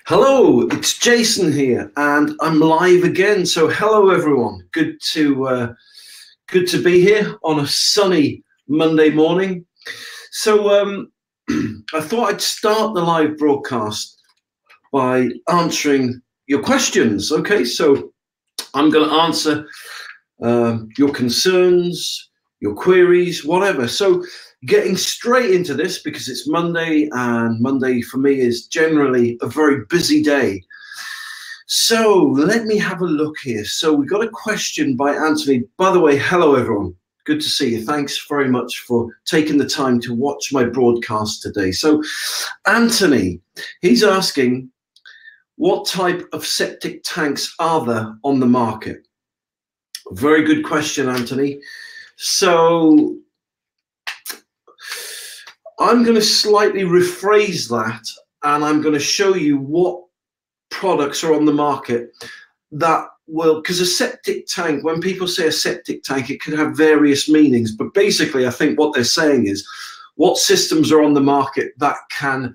Hello, it's Jason here, and I'm live again. So, hello everyone. Good to be here on a sunny Monday morning. So, I thought I'd start the live broadcast by answering your questions. Okay, so I'm going to answer your concerns, your queries, whatever. So, getting straight into this because it's Monday, and Monday for me is generally a very busy day. So let me have a look here. So we got a question by Anthony. By the way, hello everyone. Good to see you. Thanks very much for taking the time to watch my broadcast today. So Anthony, he's asking, what type of septic tanks are there on the market? Very good question, Anthony. So I'm going to slightly rephrase that, and I'm going to show you what products are on the market that will, because a septic tank, when people say a septic tank, it can have various meanings, but basically I think what they're saying is what systems are on the market that can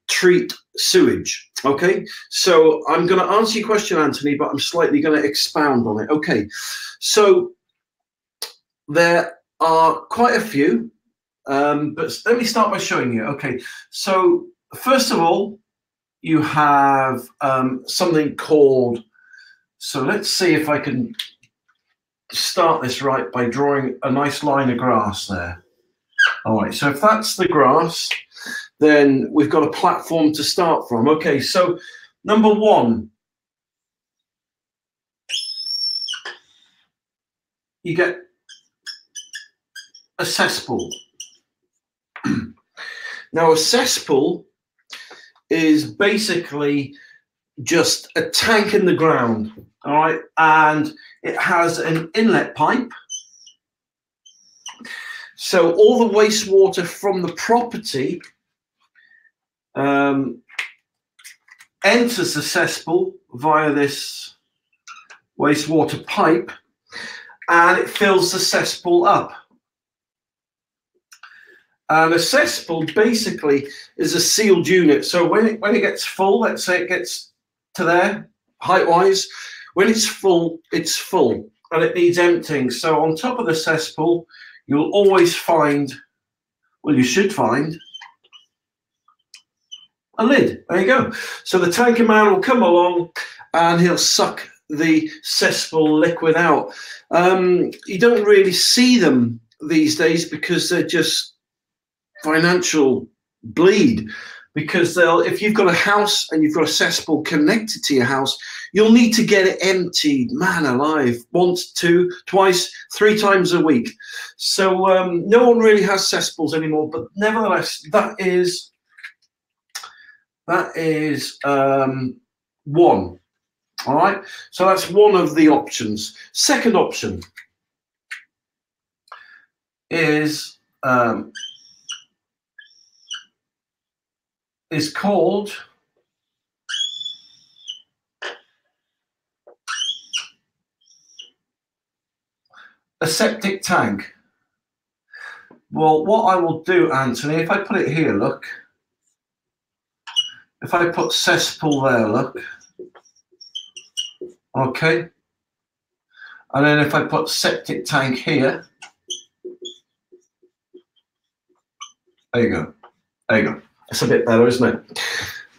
treat sewage. Okay, so I'm going to answer your question, Anthony, but I'm slightly going to expound on it. Okay, so there are quite a few. But let me start by showing you. Okay, so first of all, you have something called, so let's see if I can start this right by drawing a nice line of grass there. All right, so if that's the grass, then we've got a platform to start from. Okay, so number one, you get a cesspool. Now, a cesspool is basically just a tank in the ground, all right? And it has an inlet pipe. So all the wastewater from the property enters the cesspool via this wastewater pipe, and it fills the cesspool up. And a cesspool basically is a sealed unit. So when it gets full, let's say it gets to there, height-wise, when it's full, and it needs emptying. So on top of the cesspool, you'll always find, well, you should find a lid. There you go. So the tanker man will come along and he'll suck the cesspool liquid out. You don't really see them these days because they're just financial bleed, because if you've got a house and you've got a cesspool connected to your house, you'll need to get it emptied, man alive, once, twice, 3 times a week. So no one really has cesspools anymore, but nevertheless, that is one. All right, so that's one of the options. Second option is called a septic tank. Well, what I will do, Anthony, if I put it here, look, if I put cesspool there, look, okay, and then if I put septic tank here, there you go, there you go. It's a bit better, isn't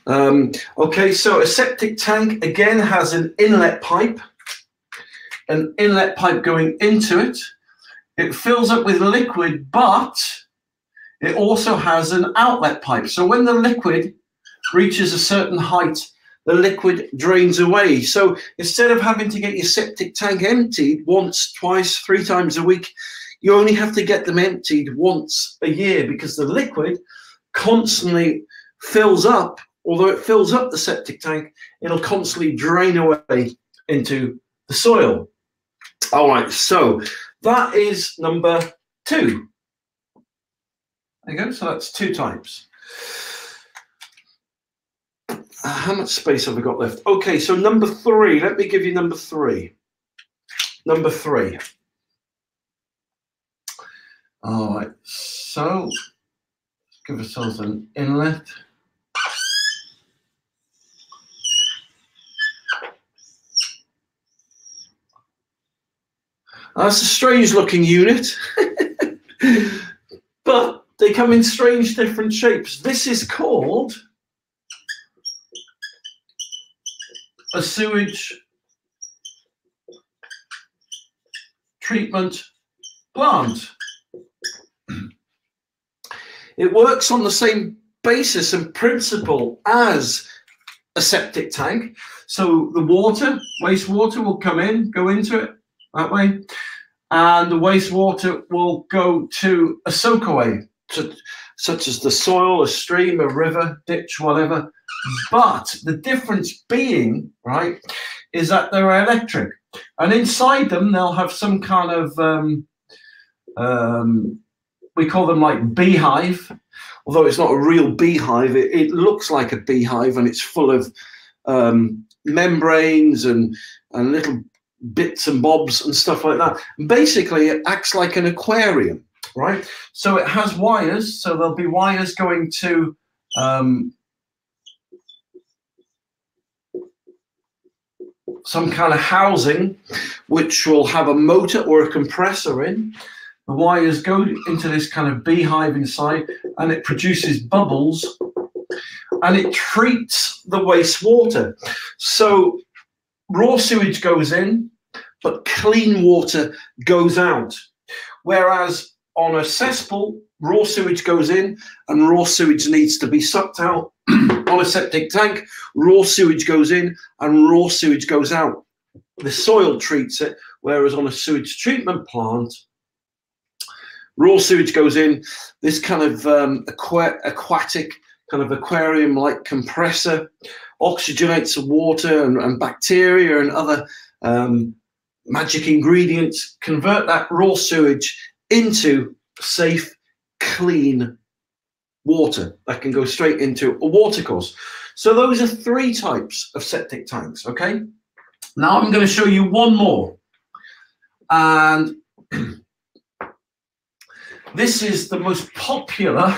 it? Okay, so a septic tank, again, has an inlet pipe going into it. It fills up with liquid, but it also has an outlet pipe. So when the liquid reaches a certain height, the liquid drains away. So instead of having to get your septic tank emptied once, twice, 3 times a week, you only have to get them emptied once a year, because the liquid constantly fills up. Although it fills up the septic tank, it'll constantly drain away into the soil. All right, so that is number 2. There you go, so that's 2 types. How much space have I got left? Okay, so number 3, let me give you number 3. Number 3. All right, so give ourselves an inlet. That's a strange looking unit, but they come in strange different shapes. This is called a sewage treatment plant. It works on the same basis and principle as a septic tank. So the water, wastewater will come in, go into it that way, and the wastewater will go to a soakaway, such as the soil, a stream, a river, ditch, whatever. But the difference being, right, is that they're electric, and inside them they'll have some kind of we call them like beehive, although it's not a real beehive. It looks like a beehive, and it's full of membranes and little bits and bobs and stuff like that. And basically, it acts like an aquarium, right? So it has wires, so there'll be wires going to some kind of housing, which will have a motor or a compressor in. The wires go into this kind of beehive inside, and it produces bubbles, and it treats the wastewater. So raw sewage goes in, but clean water goes out. Whereas on a cesspool, raw sewage goes in and raw sewage needs to be sucked out. On a septic tank, raw sewage goes in and raw sewage goes out. The soil treats it, whereas on a sewage treatment plant, raw sewage goes in. This kind of aquatic kind of aquarium-like compressor oxygenates the water, and bacteria and other magic ingredients convert that raw sewage into safe, clean water that can go straight into a watercourse. So those are 3 types of septic tanks, okay? Now I'm going to show you one more. And this is the most popular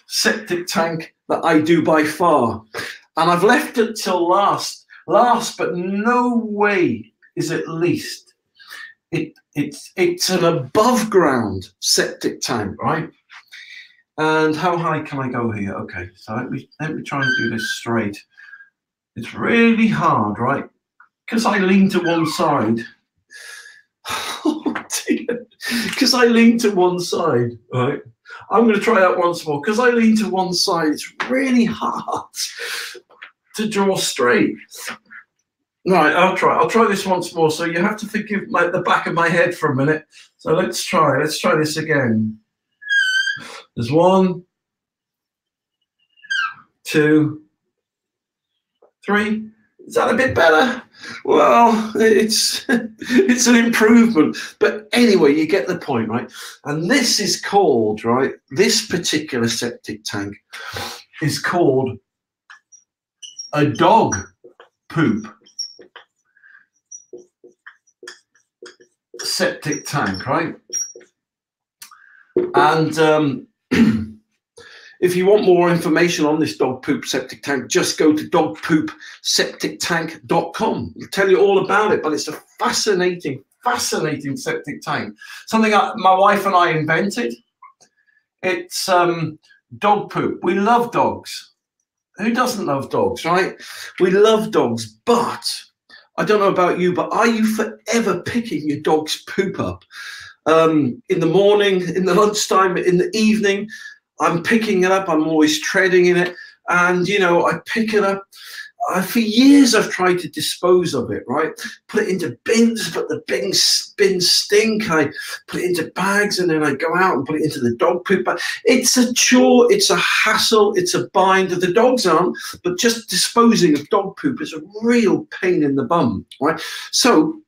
septic tank that I do by far. And I've left it till last, but no way is it least. It's an above ground septic tank, right? And how high can I go here? Okay, so let me try and do this straight. It's really hard, right? Because I lean to one side. Oh dear. Because I lean to one side, right? I'm going to try that once more. Because I lean to one side, it's really hard to draw straight. Right, I'll try this once more. So you have to forgive the back of my head for a minute. So let's try this again. There's 1, 2, 3. Is that a bit better? Well, it's an improvement. But anyway, you get the point, right? And this is called, right, this particular septic tank is called a dog poop septic tank, right? And if you want more information on this dog poop septic tank, just go to dogpoopseptictank.com. It'll tell you all about it, but it's a fascinating septic tank. Something my wife and I invented. It's dog poop. We love dogs. Who doesn't love dogs, right? We love dogs, but I don't know about you, but are you forever picking your dog's poop up? In the morning, in the lunchtime, in the evening, I'm picking it up. I'm always treading in it. And, you know, I pick it up. For years, I've tried to dispose of it, right? Put it into bins, but the bins stink. I put it into bags, and then I go out and put it into the dog poop bag. It's a chore. It's a hassle. It's a bind. The dogs aren't, but just disposing of dog poop is a real pain in the bum, right? So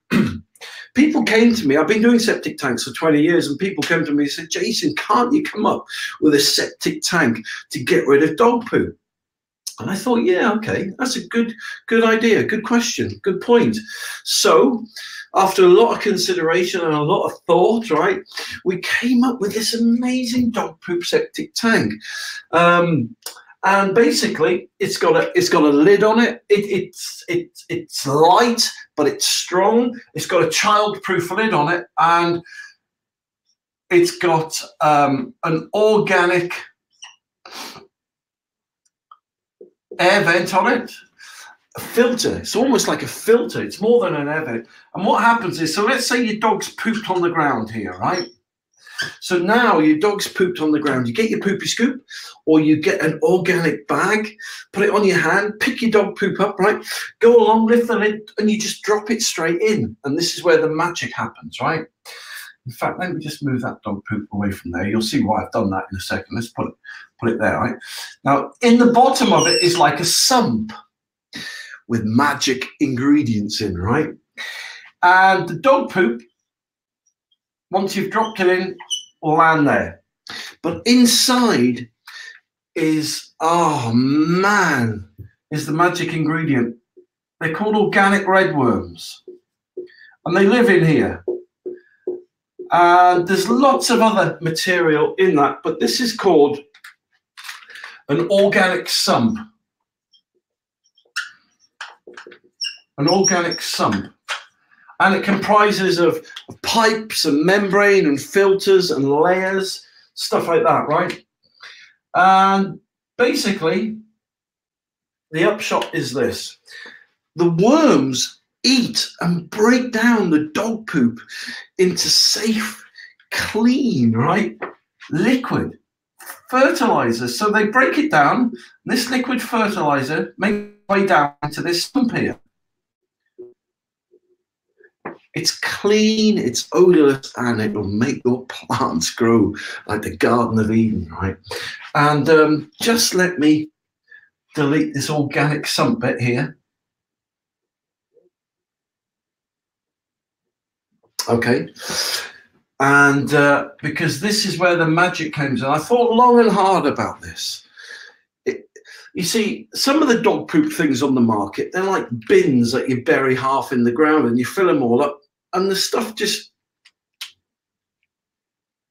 people came to me. I've been doing septic tanks for 20 years, and people came to me and said, Jason, can't you come up with a septic tank to get rid of dog poop? And I thought, yeah, okay, that's a good idea, good question, good point. So after a lot of consideration and a lot of thought, right, we came up with this amazing dog poop septic tank. And And basically, it's got a lid on it. It's light, but it's strong. It's got a child-proof lid on it, and it's got an organic air vent on it. A filter. It's almost like a filter. It's more than an air vent. And what happens is, so let's say your dog's pooped on the ground here, right? So now your dog's pooped on the ground. You get your poopy scoop, or you get an organic bag, put it on your hand, pick your dog poop up, right? Go along, lift the lid, and you just drop it straight in. And this is where the magic happens, right? In fact, let me just move that dog poop away from there. You'll see why I've done that in a second. Let's put it there, right? Now, in the bottom of it is like a sump with magic ingredients in, right? And the dog poop, once you've dropped it in, will land there. But inside is, oh man, is the magic ingredient. They're called organic redworms. And they live in here. And there's lots of other material in that, but this is called an organic sump. An organic sump. And it comprises of pipes and membrane and filters and layers, stuff like that, right? And basically, the upshot is this. The worms eat and break down the dog poop into safe, clean, right, liquid fertilizer. So they break it down. This liquid fertilizer makes its way down to this sump here. It's clean, it's odorless, and it will make your plants grow like the Garden of Eden, right? And just let me delete this organic sump bit here. Okay. And because this is where the magic comes in. I thought long and hard about this. You see, some of the dog poop things on the market, they're like bins that you bury half in the ground and you fill them all up, and the stuff just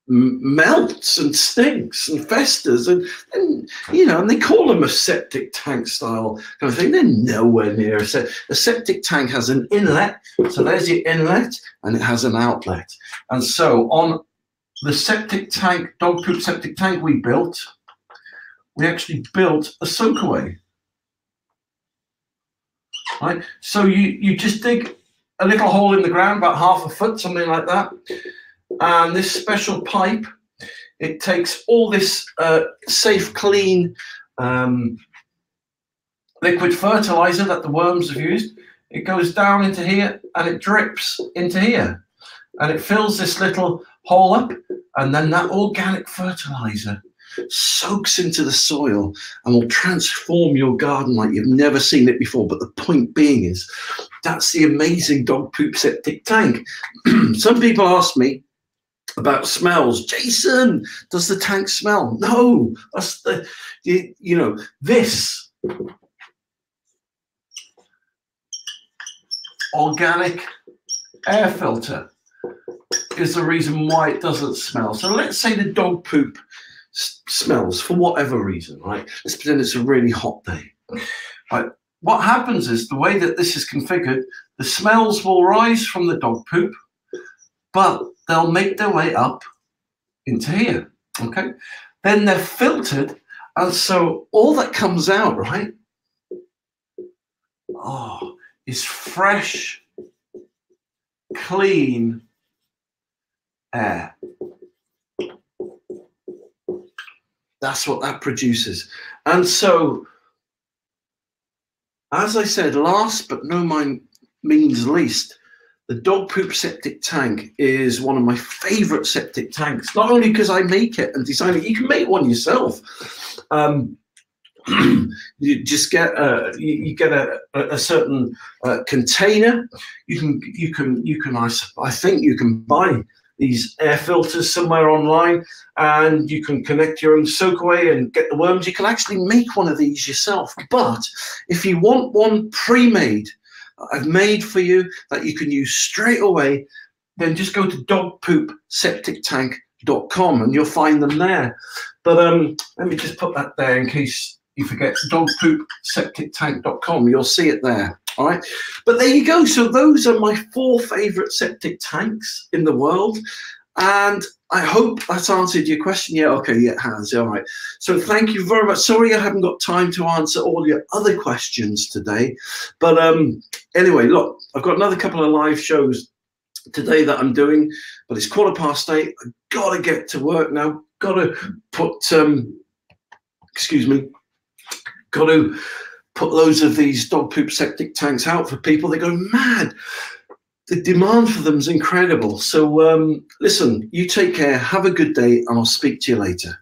melts and stinks and festers, and you know, and they call them a septic tank style kind of thing. They're nowhere near a septic tank. Has an inlet, so there's your inlet, and it has an outlet. And so on the septic tank, dog poop septic tank we built, we actually built a soakaway. Right, so you just dig a little hole in the ground, about 1/2 foot, something like that. And this special pipe, it takes all this safe, clean liquid fertilizer that the worms have used. It goes down into here and it drips into here. And it fills this little hole up, and then that organic fertilizer soaks into the soil and will transform your garden like you've never seen it before. But the point being is, that's the amazing dog poop septic tank. Some people ask me about smells. Jason, does the tank smell? No, that's the, you know, this organic air filter is the reason why it doesn't smell. So let's say the dog poop smells for whatever reason, right? Let's pretend it's a really hot day. Right. What happens is, the way that this is configured, the smells will rise from the dog poop, but they'll make their way up into here, okay? Then they're filtered, and so all that comes out, right, is fresh, clean air. That's what that produces. And so, as I said, last but no means least, the dog poop septic tank is one of my favorite septic tanks, not only because I make it and design it. You can make one yourself. You just get you get a certain container. I think you can buy these air filters somewhere online, and you can connect your own soakaway and get the worms. You can actually make one of these yourself. But if you want one pre-made, I've made for you, that you can use straight away, then just go to dogpoopseptictank.com and you'll find them there. But let me just put that there in case you forget dogpoopseptictank.com. You'll see it there. All right. But there you go. So those are my 4 favorite septic tanks in the world. And I hope that's answered your question. Yeah, okay, yeah, it has. All right. So thank you very much. Sorry I haven't got time to answer all your other questions today. But anyway, look, I've got another couple of live shows today that I'm doing, but it's 8:15. I've got to get to work now. Got to put, excuse me, got to put loads of these dog poop septic tanks out for people. They go mad. The demand for them is incredible. So listen, you take care, have a good day, and I'll speak to you later.